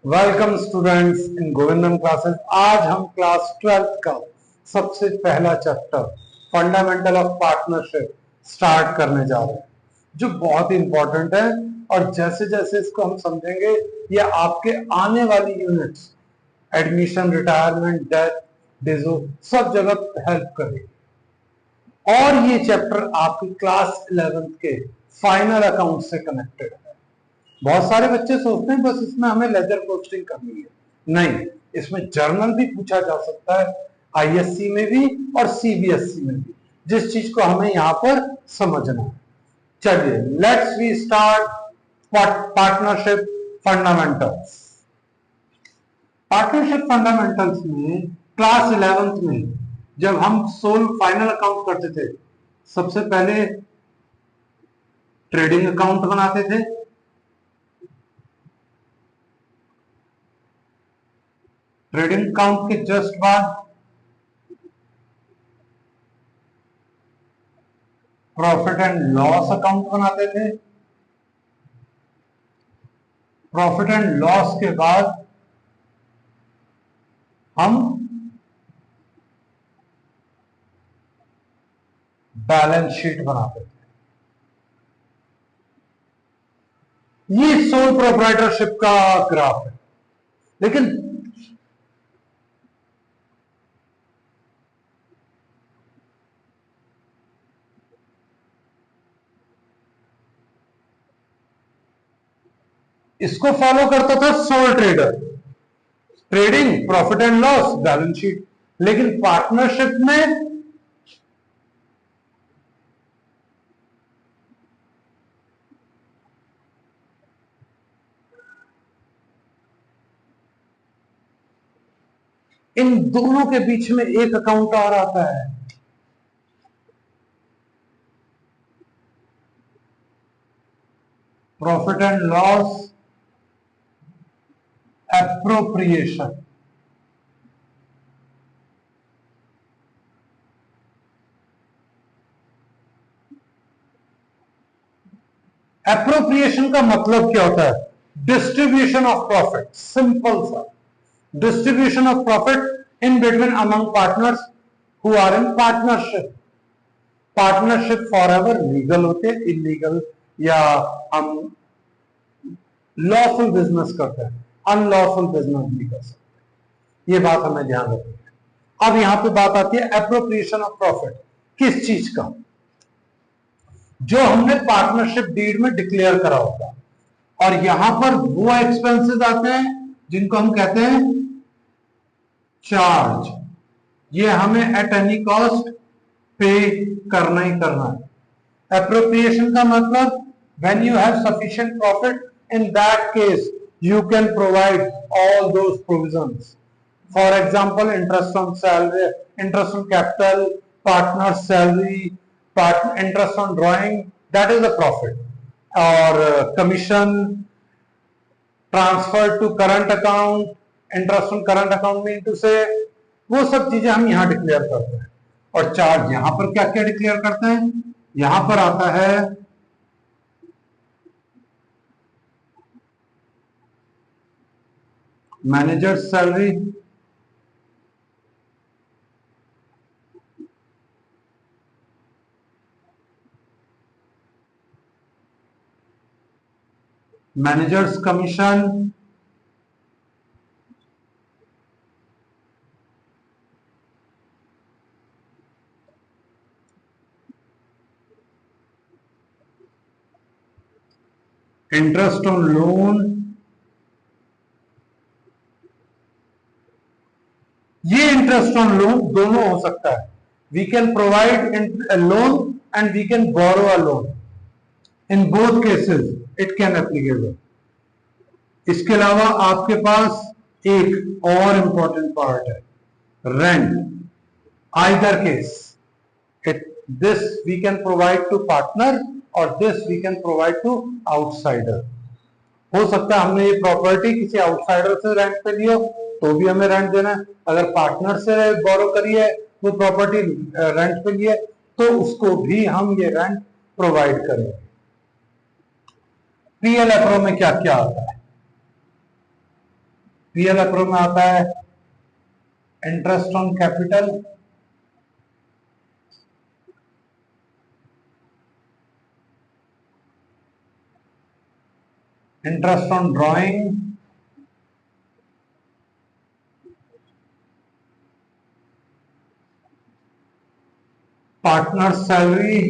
Welcome students in Govindam classes. आज हम class 12th का सबसे पहला chapter fundamental of partnership start करने जा रहे हैं, जो बहुत ही इंपॉर्टेंट है। और जैसे जैसे इसको हम समझेंगे, ये आपके आने वाली यूनिट्स, एडमिशन, रिटायरमेंट, डेथ, डिजो, सब जगह हेल्प करेगी। और ये चैप्टर आपकी क्लास 11th के फाइनल अकाउंट से कनेक्टेड है। बहुत सारे बच्चे सोचते हैं बस इसमें हमें लेजर पोस्टिंग करनी है, नहीं, इसमें जर्नल भी पूछा जा सकता है, आईएससी में भी और सीबीएसई में भी, जिस चीज को हमें यहां पर समझना है। चलिए let's we start partnership fundamentals. Partnership fundamentals में क्लास 11th में जब हम सोल फाइनल अकाउंट करते थे, सबसे पहले ट्रेडिंग अकाउंट बनाते थे, ट्रेडिंग अकाउंट के जस्ट बाद प्रॉफिट एंड लॉस अकाउंट बनाते थे, प्रॉफिट एंड लॉस के बाद हम बैलेंस शीट बनाते थे। ये सोल प्रोप्राइटरशिप का ग्राफ है। लेकिन इसको फॉलो करता था soul trader, trading, profit and loss, balance sheet. लेकिन पार्टनरशिप में इन दोनों के बीच में एक अकाउंट और आता है, profit and loss appropriation. Appropriation का मतलब क्या होता है? डिस्ट्रीब्यूशन ऑफ प्रॉफिट, सिंपल सा distribution of profit in between among partners who are in partnership. Partnership for ever legal होते हैं, इलीगल या हम लॉफुल बिजनेस करते हैं, अनलॉफुल बिजनेस नहीं कर सकते। ये बात हमें ध्यान रखनी है। अब यहां पे बात आती है एप्रोप्रिएशन ऑफ प्रॉफिट। किस चीज का? जो हमने पार्टनरशिप डीड में डिक्लेयर करा होगा। और यहां पर वो एक्सपेंसेस आते हैं जिनको हम कहते हैं चार्ज। ये हमें एट एनी कॉस्ट पे करना ही करना है। एप्रोप्रिएशन का मतलब when you have sufficient profit, in that case you can provide all those provisions. For example, interest on salary, interest on capital, partner salary, interest on drawing, that is a profit. Or commission, transfer to current account, interest on current account में to से, वो सब चीजें हम यहां declare करते हैं। और चार्ज यहां पर क्या क्या डिक्लेयर करते हैं? यहां पर आता है manager salary, managers commission, interest on loan. ये इंटरेस्ट ऑन लोन दोनों हो सकता है। We can provide loan and we can borrow a loan. In both cases it can applicable. इसके अलावा आपके पास एक और इंपॉर्टेंट पार्ट है, rent. Either case this we can provide to partner और this we can provide to outsider. हो सकता है हमने ये प्रॉपर्टी किसी आउटसाइडर से रेंट पे ली हो तो भी हमें रेंट देना है। अगर पार्टनर से बोरो करी है, वो प्रॉपर्टी रेंट पे ली है, तो उसको भी हम ये रेंट प्रोवाइड करेंगे। पीएल एप्रो में क्या क्या आता है? पीएल अप्रूव में आता है interest on capital, interest on drawing, partner salary,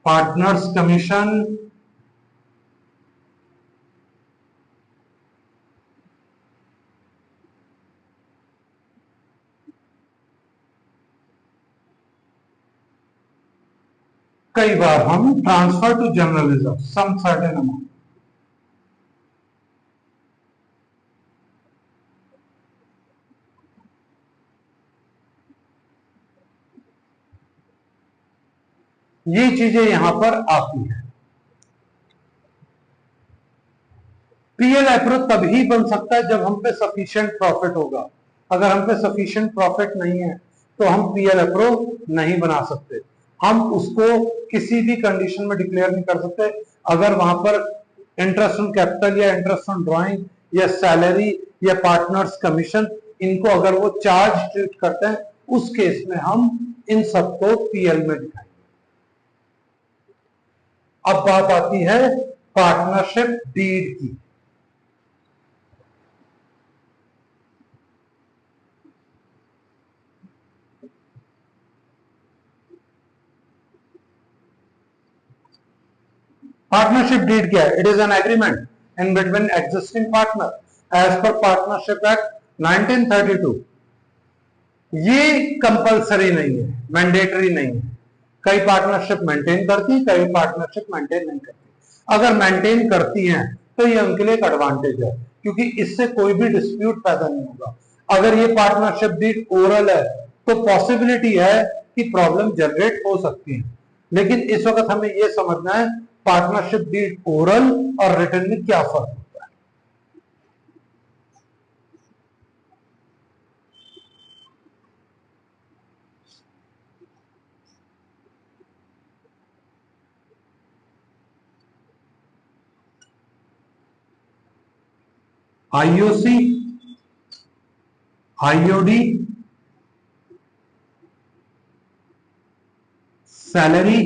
partners commission, कई बार हम transfer to general reserve some certain amount, ये चीजें यहां पर आती है। पीएल अप्रूव तभी बन सकता है जब हम पे सफिशिएंट प्रॉफिट होगा। अगर हम पे सफिशिएंट प्रॉफिट नहीं है तो हम पीएल अप्रूव नहीं बना सकते। हम उसको किसी भी कंडीशन में डिक्लेयर नहीं कर सकते। अगर वहां पर इंटरेस्ट ऑन कैपिटल या इंटरेस्ट ऑन ड्राइंग या सैलरी या पार्टनर्स कमीशन, इनको अगर वो चार्ज ट्रीट करते हैं, उस केस में हम इन सबको पीएल में दिखाएंगे। अब बात आती है पार्टनरशिप डीड की। पार्टनरशिप डीड क्या है? It is an agreement in between existing partner as per partnership act 1932। ये कंपलसरी नहीं है, मैंडेटरी नहीं है। कई पार्टनरशिप मेंटेन करती है, कई पार्टनरशिप मेंटेन नहीं करती। अगर मेंटेन करती हैं तो ये उनके लिए एक एडवांटेज है, क्योंकि इससे कोई भी डिस्प्यूट पैदा नहीं होगा। अगर ये पार्टनरशिप डीड ओरल है तो पॉसिबिलिटी है कि प्रॉब्लम जनरेट हो सकती है। लेकिन इस वक्त हमें यह समझना है पार्टनरशिप डीड ओरल और रिटन में क्या फर्क होता है। IOC, IOD, salary,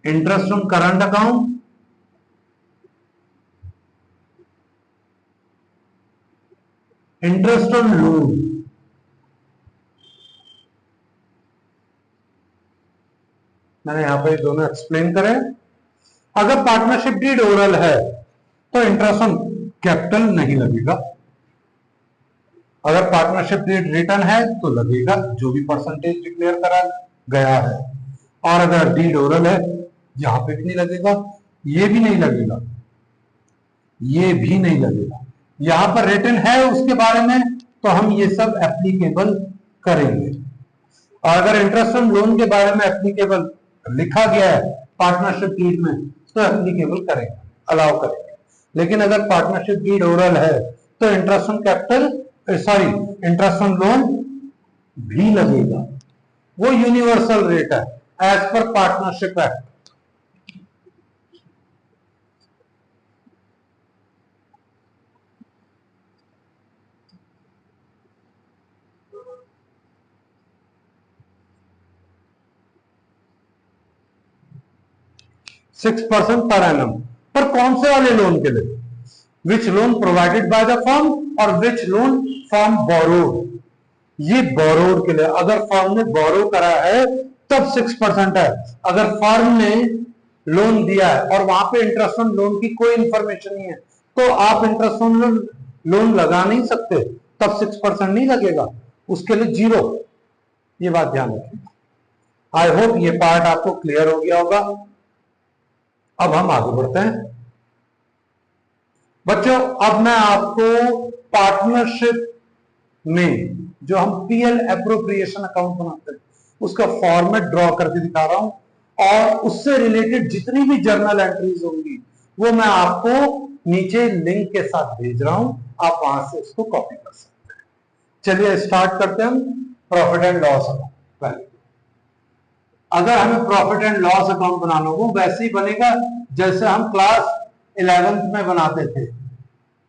interest on current account, interest on loan. मैंने यहां पर दोनों एक्सप्लेन करें। अगर पार्टनरशिप डीड ओरल है तो इंटरेस्ट ऑन कैपिटल नहीं लगेगा। अगर पार्टनरशिप डीड रिटर्न है तो लगेगा, जो भी परसेंटेज डिक्लेयर करा गया है। और अगर डीड ओरल है, यहां पे भी नहीं लगेगा, ये भी नहीं लगेगा, ये भी नहीं लगेगा। यहां पर रिटर्न है उसके बारे में तो हम ये सब एप्लीकेबल करेंगे। और अगर इंटरेस्ट ऑन लोन के बारे में एप्लीकेबल लिखा गया है पार्टनरशिप डीड में तो एप्लीकेबल करेंगे, अलाउ करेंगे। लेकिन अगर पार्टनरशिप डीड ओरल है तो interest on capital, sorry, interest on loan भी लगेगा। वो यूनिवर्सल रेट है as per partnership act. Six percent per annum. पर कौन से वाले लोन के लिए? Which loan provided by the firm और विच लोन फर्म बोरोड। ये बोरोड के लिए, अगर फर्म ने बोरो करा है तब 6% है। अगर फर्म ने लोन दिया है और वहां पे इंटरेस्ट ऑन लोन की कोई इंफॉर्मेशन नहीं है तो आप इंटरेस्ट ऑन लोन लगा नहीं सकते, तब 6% नहीं लगेगा, उसके लिए 0। ये बात ध्यान रखिए। आई होप ये पार्ट आपको क्लियर हो गया होगा। अब हम आगे बढ़ते हैं बच्चों। अब मैं आपको पार्टनरशिप में जो हम पीएल एप्रोप्रिएशन अकाउंट बनाते हैं उसका फॉर्मेट ड्रॉ करके दिखा रहा हूं, और उससे रिलेटेड जितनी भी जर्नल एंट्रीज होंगी वो मैं आपको नीचे लिंक के साथ भेज रहा हूं, आप वहां से इसको कॉपी कर सकते हैं। चलिए स्टार्ट करते हैं हम प्रॉफिट एंड लॉस अकाउंट। पहले अगर हमें प्रॉफिट एंड लॉस अकाउंट बनाना हो वैसे ही बनेगा जैसे हम क्लास 11th में बनाते थे,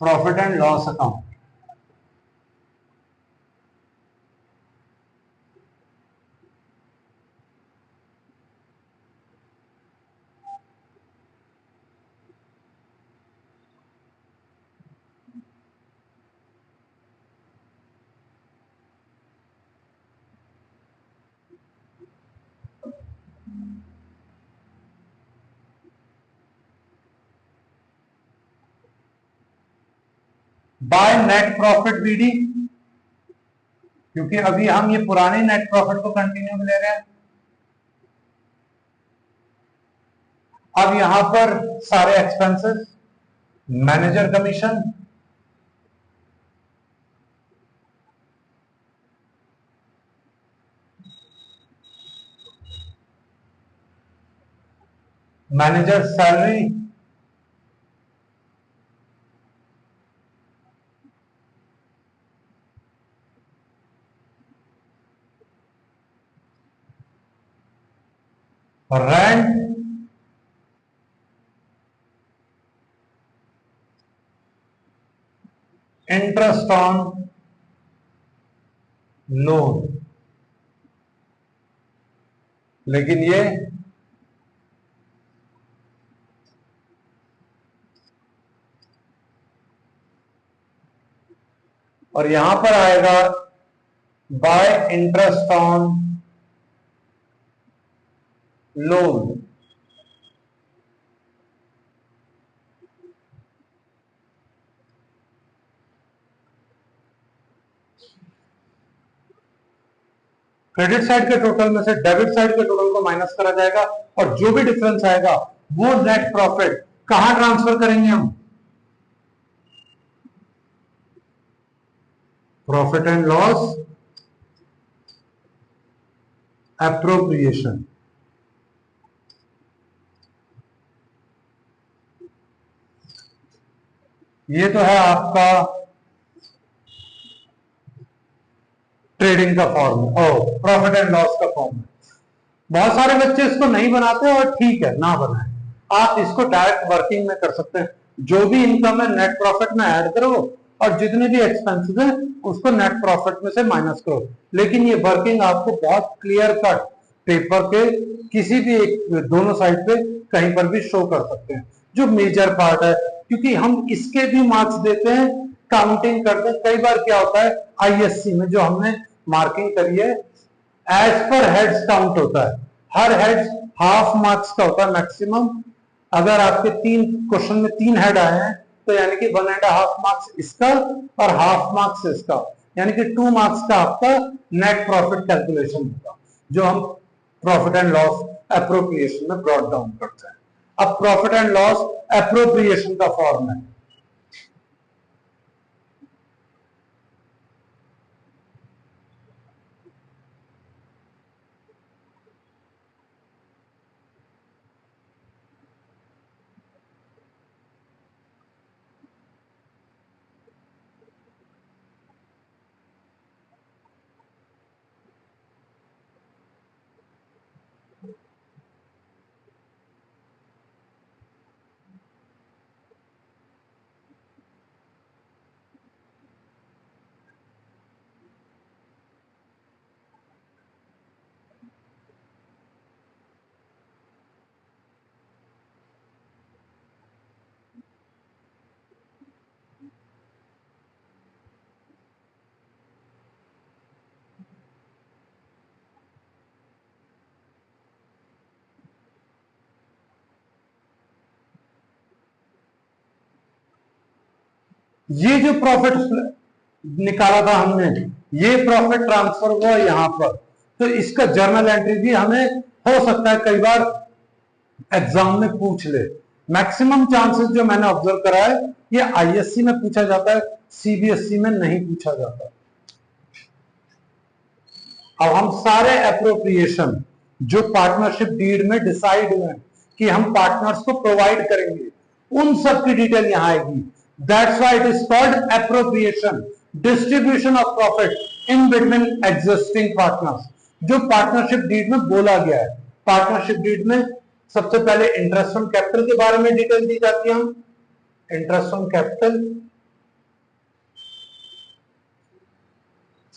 profit and loss account. By net profit BD, क्योंकि अभी हम ये पुराने नेट प्रॉफिट को कंटिन्यू ले रहे हैं। अब यहां पर सारे expenses, manager commission, manager salary, rent, interest on loan. लेकिन ये और यहां पर आएगा bye interest on loan. Credit side के टोटल में से डेबिट साइड के टोटल को माइनस करा जाएगा और जो भी डिफरेंस आएगा वो नेट प्रॉफिट कहां ट्रांसफर करेंगे हम? Profit and loss appropriation. ये तो है आपका ट्रेडिंग का फॉर्म और प्रॉफिट एंड लॉस का फॉर्म। बहुत सारे बच्चे इसको नहीं बनाते और ठीक है, ना बनाए, आप इसको डायरेक्ट वर्किंग में कर सकते हैं। जो भी इनकम है नेट प्रॉफिट में ऐड करो और जितने भी एक्सपेंसेस हैं उसको नेट प्रॉफिट में से माइनस करो। लेकिन ये वर्किंग आपको बहुत क्लियर कट पेपर के किसी भी एक दोनों साइड पे कहीं पर भी शो कर सकते हैं, जो मेजर पार्ट है, क्योंकि हम इसके भी मार्क्स देते हैं, काउंटिंग करते हैं। कई बार क्या होता है आईएससी में जो हमने मार्किंग करी है एज पर हेड्स काउंट होता है, हर हेड हाफ मार्क्स का होता है मैक्सिमम। अगर आपके 3 क्वेश्चन में 3 हेड आए हैं तो यानी कि 1.5 मार्क्स इसका और हाफ मार्क्स इसका, यानी कि 2 मार्क्स का आपका नेट प्रॉफिट कैलकुलेशन होगा, जो हम प्रॉफिट एंड लॉस एप्रोप्रिएशन में ब्रॉट डाउन करते हैं। अब प्रॉफिट एंड लॉस एप्रोप्रिएशन का फॉर्म है। ये जो प्रॉफिट निकाला था हमने, ये प्रॉफिट ट्रांसफर हुआ यहां पर, तो इसका जर्नल एंट्री भी हमें हो सकता है कई बार एग्जाम में पूछ ले। मैक्सिमम चांसेस जो मैंने ऑब्जर्व करा है ये आईएससी में पूछा जाता है, सीबीएसई में नहीं पूछा जाता। अब हम सारे एप्रोप्रिएशन जो पार्टनरशिप डीड में डिसाइड हुए कि हम पार्टनर्स को प्रोवाइड करेंगे, उन सब की डिटेल यहां आएगी। That's why it is called appropriation. Distribution of profit in between existing partners, जो पार्टनरशिप डीड में बोला गया है। पार्टनरशिप डीड में सबसे पहले इंटरेस्ट ऑन कैपिटल के बारे में डिटेल दी जाती है। हम इंटरेस्ट ऑन कैपिटल,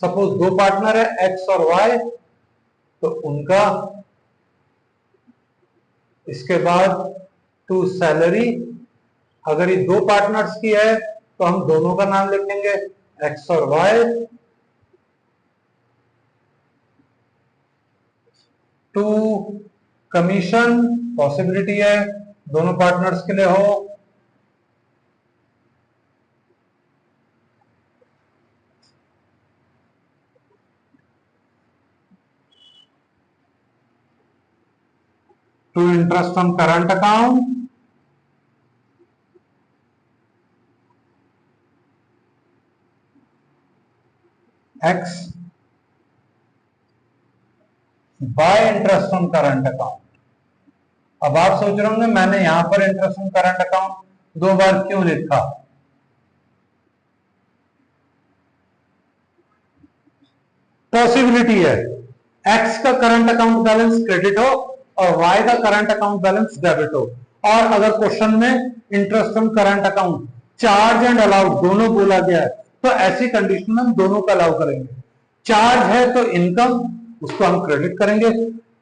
सपोज दो पार्टनर है एक्स और वाई, तो उनका, इसके बाद टू सैलरी, अगर ये दो पार्टनर्स की है तो हम दोनों का नाम लिखेंगे एक्स और वाई। टू कमीशन, पॉसिबिलिटी है दोनों पार्टनर्स के लिए हो। To interest on current account, x by interest on current account. अब आप सोच रहे होंगे मैंने यहां पर इंटरेस्ट ऑन करंट अकाउंट दो बार क्यों लिखा? पॉसिबिलिटी है एक्स का करंट अकाउंट बैलेंस क्रेडिट हो और वाई का करंट अकाउंट बैलेंस डेबिट हो, और अगर क्वेश्चन में interest on current account charge and allowed दोनों बोला गया है, तो ऐसी कंडीशन में हम दोनों का अलाउ करेंगे। चार्ज है तो इनकम, उसको हम क्रेडिट करेंगे।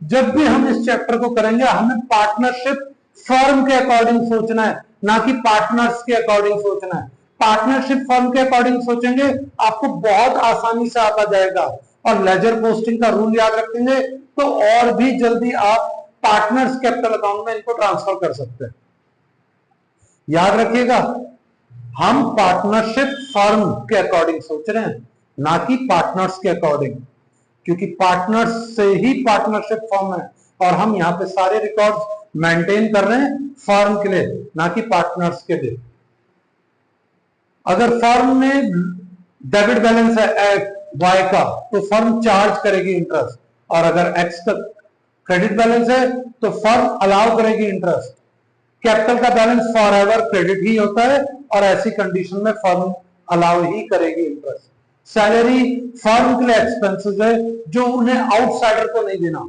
जब भी हम इस चैप्टर को करेंगे हमें पार्टनरशिप फर्म के अकॉर्डिंग सोचना है, ना कि पार्टनर्स के अकॉर्डिंग सोचना है। पार्टनरशिप फर्म के अकॉर्डिंग सोचेंगे आपको बहुत आसानी से आता जाएगा, और लेजर पोस्टिंग का रूल याद रखेंगे तो और भी जल्दी आप पार्टनर्स कैपिटल अकाउंट में इनको ट्रांसफर कर सकते हैं। याद रखिएगा, हम पार्टनरशिप फर्म के अकॉर्डिंग सोच रहे हैं, ना कि पार्टनर्स के अकॉर्डिंग, क्योंकि पार्टनर्स से ही पार्टनरशिप फर्म है, और हम यहां पे सारे रिकॉर्ड्स मेंटेन कर रहे हैं फर्म के लिए, ना कि पार्टनर्स के लिए। अगर फर्म में डेबिट बैलेंस है वाई का, तो फर्म चार्ज करेगी इंटरेस्ट, और अगर एक्स का क्रेडिट बैलेंस है तो फर्म अलाउ करेगी इंटरेस्ट। कैपिटल का बैलेंस फॉर एवर क्रेडिट ही होता है, और ऐसी कंडीशन में फर्म अलाउ ही करेगी इंटरेस्ट। सैलरी फर्म के लिए एक्सपेंसेस है जो उन्हें आउटसाइडर को नहीं देना,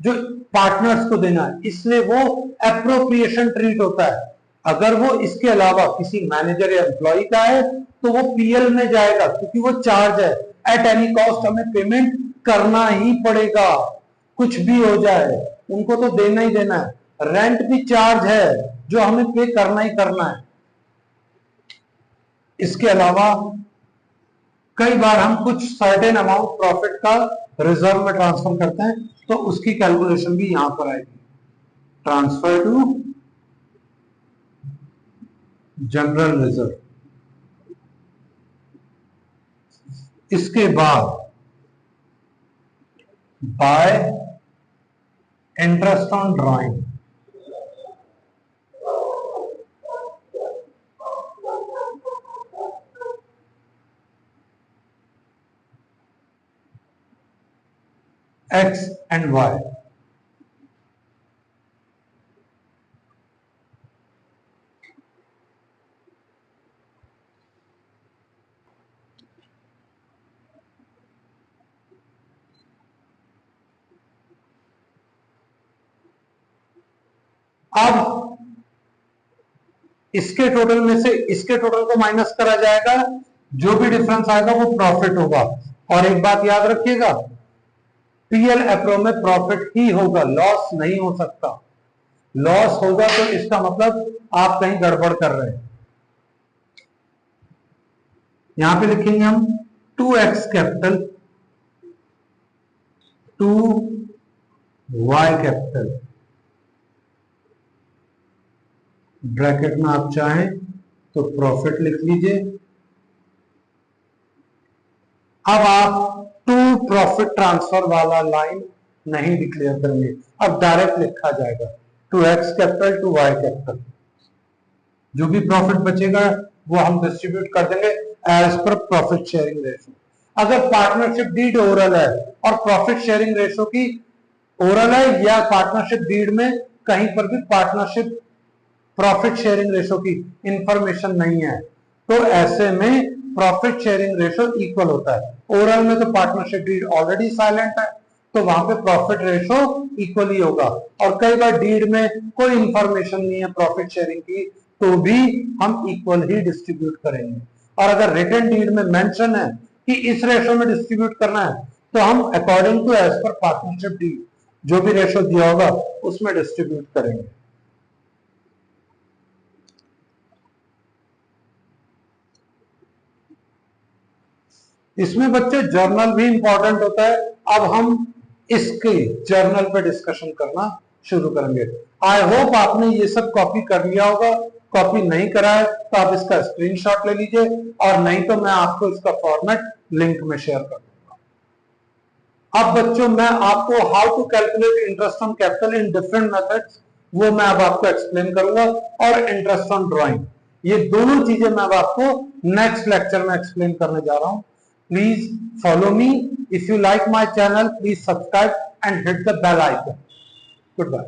जो पार्टनर्स को देना है, इसलिए वो एप्रोप्रिएशन ट्रीट होता है। अगर वो इसके अलावा किसी मैनेजर या एम्प्लॉय का है तो वो पीएल में जाएगा, क्योंकि वो चार्ज है। एट एनी कॉस्ट हमें पेमेंट करना ही पड़ेगा, कुछ भी हो जाए उनको तो देना ही देना है। रेंट भी चार्ज है जो हमें पे करना ही करना है। इसके अलावा कई बार हम कुछ सर्टेन अमाउंट प्रॉफिट का रिजर्व में ट्रांसफर करते हैं, तो उसकी कैलकुलेशन भी यहां पर आएगी। Transfer to general reserve. इसके बाद by interest on drawing, x and y. अब इसके टोटल में से इसके टोटल को माइनस करा जाएगा, जो भी डिफरेंस आएगा वो प्रॉफिट होगा। और एक बात याद रखिएगा, पीएल एप्रो में प्रॉफिट ही होगा, लॉस नहीं हो सकता। लॉस होगा तो इसका मतलब आप कहीं गड़बड़ कर रहे हैं। यहां पे लिखेंगे हम 2x capital to y capital, bracket में आप चाहें तो प्रॉफिट लिख लीजिए। अब आप टू प्रॉफिट ट्रांसफर वाला लाइन नहीं डिक्लेयर करेंगे, अब डायरेक्ट लिखा जाएगा 2x capital to y capital. जो भी प्रॉफिट बचेगा वो हम डिस्ट्रीब्यूट कर देंगे as per profit sharing ratio. अगर पार्टनरशिप डीड ओरल है और प्रॉफिट शेयरिंग रेशो की ओरल है, या पार्टनरशिप डीड में कहीं पर भी पार्टनरशिप प्रॉफिट शेयरिंग रेशो की इंफॉर्मेशन नहीं है, तो ऐसे में प्रॉफिट शेयरिंग रेशो इक्वल होता है। ओवरऑल में तो पार्टनरशिप डीड ऑलरेडी साइलेंट है, तो वहां पे प्रॉफिट रेशो इक्वल ही होगा। और कई बार डीड में कोई इंफॉर्मेशन नहीं है प्रॉफिट शेयरिंग की, तो भी हम इक्वल ही डिस्ट्रीब्यूट करेंगे। और अगर रिटन डीड में मेंशन है कि इस रेशो में डिस्ट्रीब्यूट करना है, तो हम according to as per partnership deed जो भी रेशो दिया होगा उसमें डिस्ट्रीब्यूट करेंगे। इसमें बच्चे जर्नल भी इंपॉर्टेंट होता है। अब हम इसके जर्नल पे डिस्कशन करना शुरू करेंगे। आई होप आपने ये सब कॉपी कर लिया होगा। कॉपी नहीं करा है तो आप इसका स्क्रीनशॉट ले लीजिए, और नहीं तो मैं आपको इसका फॉर्मेट लिंक में शेयर कर दूंगा। अब बच्चों मैं आपको how to calculate interest on capital in different methods वो मैं अब आपको एक्सप्लेन करूंगा, और इंटरेस्ट ऑन ड्राइंग, ये दोनों चीजें मैं अब आपको नेक्स्ट लेक्चर में एक्सप्लेन करने जा रहा हूं। Please follow me. If you like my channel, please subscribe and hit the bell icon. Goodbye.